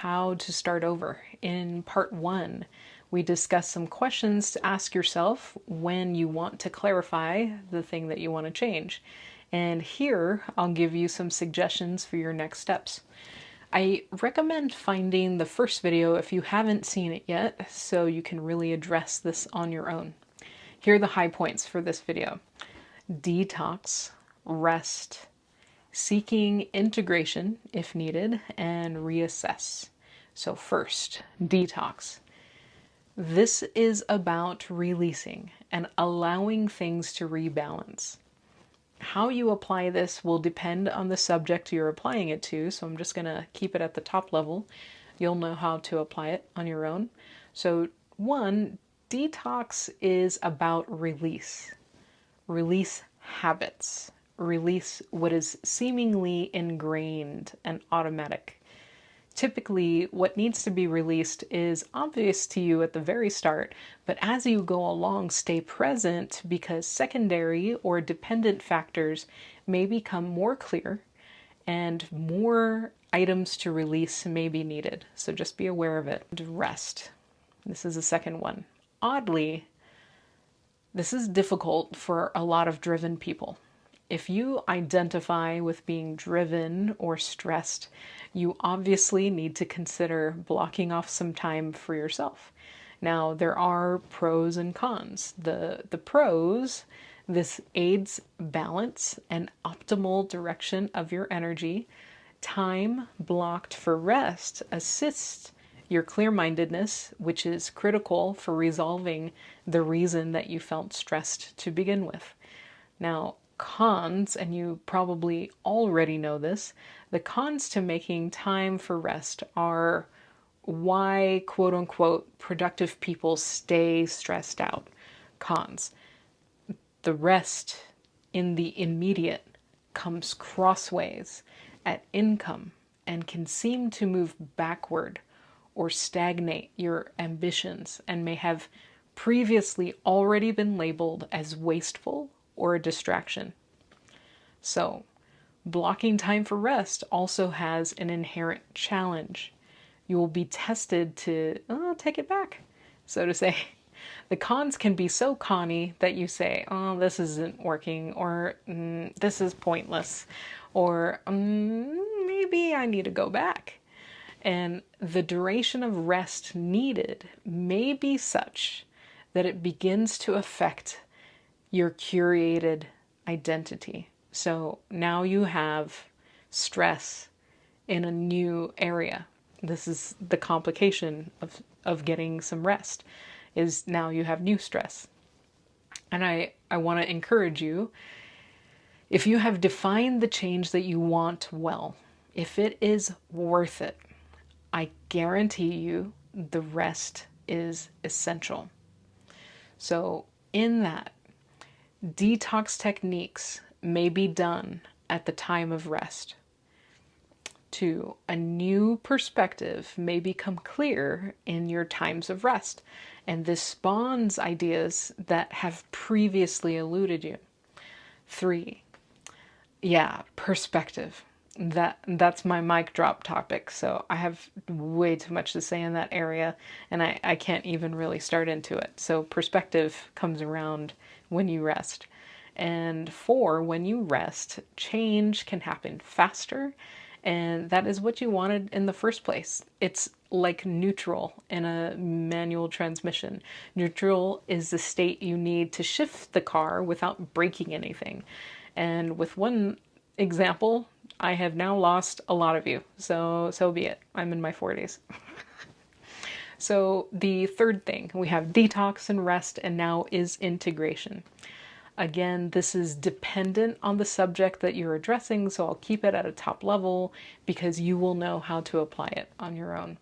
how to start over. In part 1, we discussed some questions to ask yourself when you want to clarify the thing that you want to change. And here, I'll give you some suggestions for your next steps. I recommend finding the first video if you haven't seen it yet, so you can really address this on your own. Here are the high points for this video. Detox, rest, seeking integration if needed, and reassess. So first, detox. This is about releasing and allowing things to rebalance. How you apply this will depend on the subject you're applying it to, so I'm just going to keep it at the top level. You'll know how to apply it on your own. So 1, detox is about release. Release habits. Release what is seemingly ingrained and automatic. Typically, what needs to be released is obvious to you at the very start, but as you go along, stay present because secondary or dependent factors may become more clear and more items to release may be needed. So just be aware of it. Rest. This is the second one. Oddly, this is difficult for a lot of driven people. If you identify with being driven or stressed, you obviously need to consider blocking off some time for yourself. Now, there are pros and cons. The pros, this aids balance and optimal direction of your energy. Time blocked for rest assists your clear-mindedness, which is critical for resolving the reason that you felt stressed to begin with. Now, cons, and you probably already know this, the cons to making time for rest are why, quote unquote, productive people stay stressed out. Cons. The rest in the immediate comes crossways at income and can seem to move backward or stagnate your ambitions and may have previously already been labeled as wasteful or a distraction. So, blocking time for rest also has an inherent challenge. You will be tested to take it back, so to say. The cons can be so conny that you say, oh, this isn't working, or this is pointless, or maybe I need to go back. And the duration of rest needed may be such that it begins to affect your curated identity. So now you have stress in a new area. This is the complication of getting some rest, is now you have new stress. And I want to encourage you, if you have defined the change that you want well, if it is worth it, I guarantee you the rest is essential. So in that, detox techniques may be done at the time of rest. 2, a new perspective may become clear in your times of rest, and this spawns ideas that have previously eluded you. 3, perspective. That's my mic drop topic, so I have way too much to say in that area, and I can't even really start into it. So perspective comes around when you rest. And 4, when you rest, change can happen faster, and that is what you wanted in the first place. It's like neutral in a manual transmission. Neutral is the state you need to shift the car without breaking anything. And with one example, I have now lost a lot of you, so be it. I'm in my 40s. So the third thing, we have detox and rest, and now is integration. Again, this is dependent on the subject that you're addressing, so I'll keep it at a top level because you will know how to apply it on your own.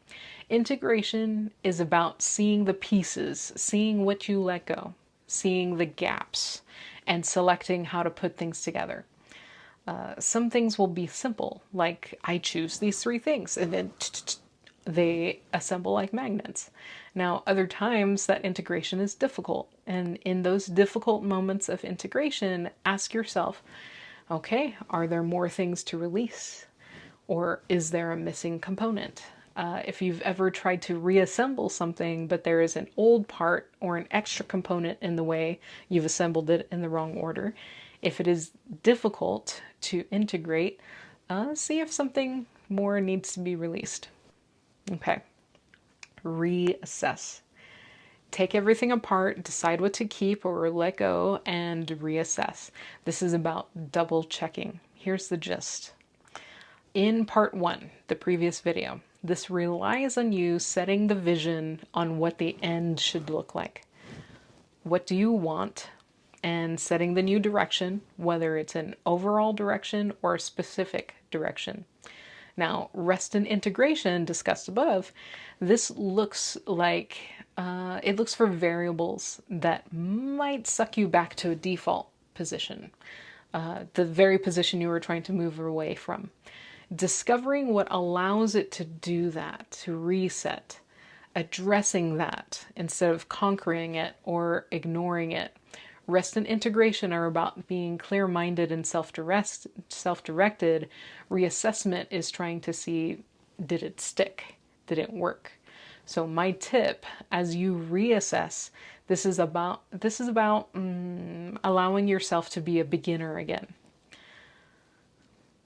Integration is about seeing the pieces, seeing what you let go, seeing the gaps, and selecting how to put things together. Some things will be simple, like I choose these 3 things, and then they assemble like magnets. Now, other times that integration is difficult, and in those difficult moments of integration, ask yourself, okay, are there more things to release? Or is there a missing component? If you've ever tried to reassemble something, but there is an old part or an extra component in the way, you've assembled it in the wrong order. If it is difficult to integrate, see if something more needs to be released. Okay. Reassess. Take everything apart, decide what to keep or let go, and reassess. This is about double checking. Here's the gist. In part 1, the previous video, this relies on you setting the vision on what the end should look like. What do you want? And setting the new direction, whether it's an overall direction or a specific direction. Now, rest and integration, discussed above, this looks like, it looks for variables that might suck you back to a default position, the very position you were trying to move away from. Discovering what allows it to do that, to reset, addressing that instead of conquering it or ignoring it. Rest and integration are about being clear-minded and self-directed. Reassessment is trying to see, did it stick? Did it work? So my tip, as you reassess, this is about allowing yourself to be a beginner again.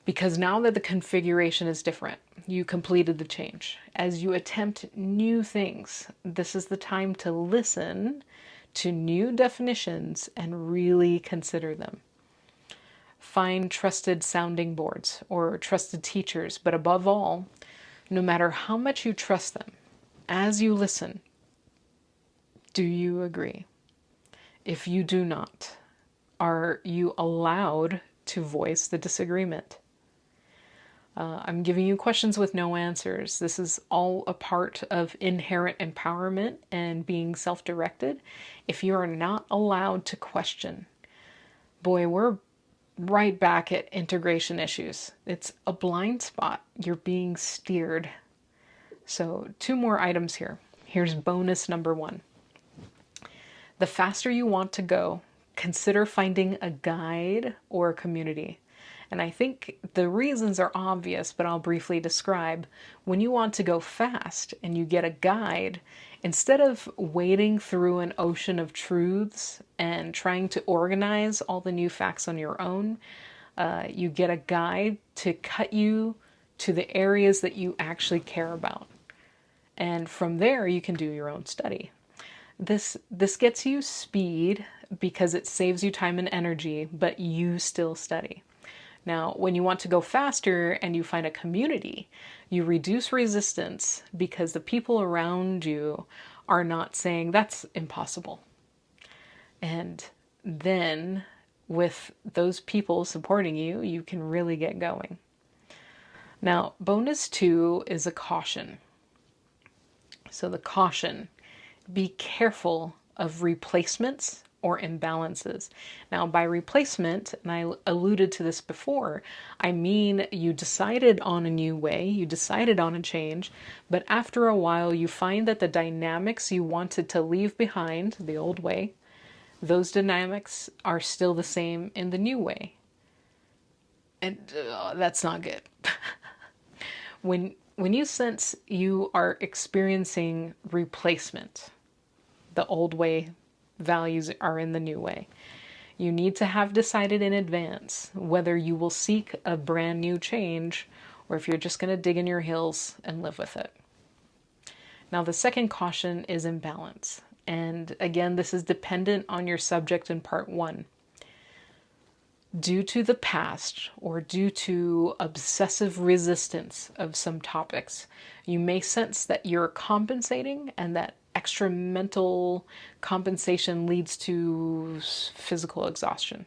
Because now that the configuration is different, you completed the change. As you attempt new things, this is the time to listen to new definitions and really consider them. Find trusted sounding boards or trusted teachers, but above all, no matter how much you trust them, as you listen, do you agree? If you do not, are you allowed to voice the disagreement? I'm giving you questions with no answers. This is all a part of inherent empowerment and being self-directed. If you are not allowed to question, boy, we're right back at integration issues. It's a blind spot. You're being steered. So 2 more items here. Here's bonus number 1. The faster you want to go, consider finding a guide or a community. And I think the reasons are obvious, but I'll briefly describe. When you want to go fast and you get a guide, instead of wading through an ocean of truths and trying to organize all the new facts on your own, you get a guide to cut you to the areas that you actually care about. And from there, you can do your own study. This gets you speed because it saves you time and energy, but you still study. Now, when you want to go faster and you find a community, you reduce resistance because the people around you are not saying that's impossible. And then with those people supporting you, you can really get going. Now, bonus 2 is a caution. So the caution, be careful of replacements or imbalances. Now, by replacement, and I alluded to this before, I mean you decided on a new way, you decided on a change, but after a while you find that the dynamics you wanted to leave behind, the old way, those dynamics are still the same in the new way. And that's not good. When you sense you are experiencing replacement, the old way values are in the new way, you need to have decided in advance whether you will seek a brand new change or if you're just going to dig in your heels and live with it. Now, the second caution is imbalance. And again, this is dependent on your subject in part 1. Due to the past or due to obsessive resistance of some topics, you may sense that you're compensating and that extra mental compensation leads to physical exhaustion.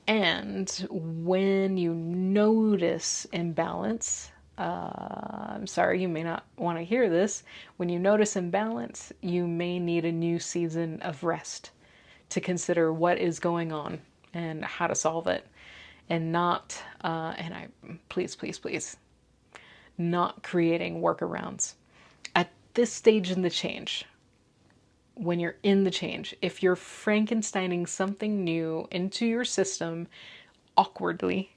And when you notice imbalance, I'm sorry, you may not want to hear this. When you notice imbalance, you may need a new season of rest to consider what is going on and how to solve it, and not, please, not creating workarounds. At this stage in the change, when you're in the change, if you're Frankensteining something new into your system awkwardly,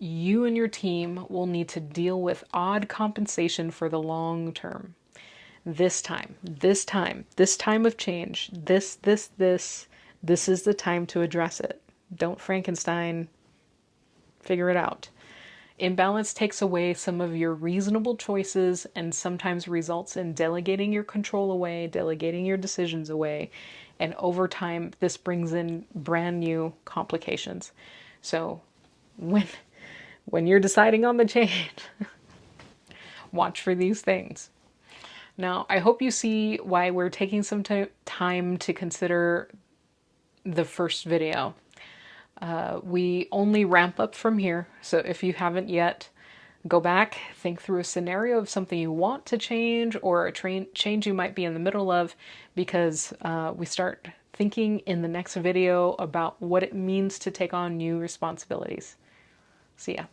you and your team will need to deal with odd compensation for the long term. This time of change, this is the time to address it. Don't Frankenstein, figure it out. Imbalance takes away some of your reasonable choices and sometimes results in delegating your control away, delegating your decisions away. And over time, this brings in brand new complications. So when you're deciding on the change, watch for these things. Now, I hope you see why we're taking some time to consider the first video. We only ramp up from here, so if you haven't yet, go back, think through a scenario of something you want to change or a change you might be in the middle of, because we start thinking in the next video about what it means to take on new responsibilities. See ya.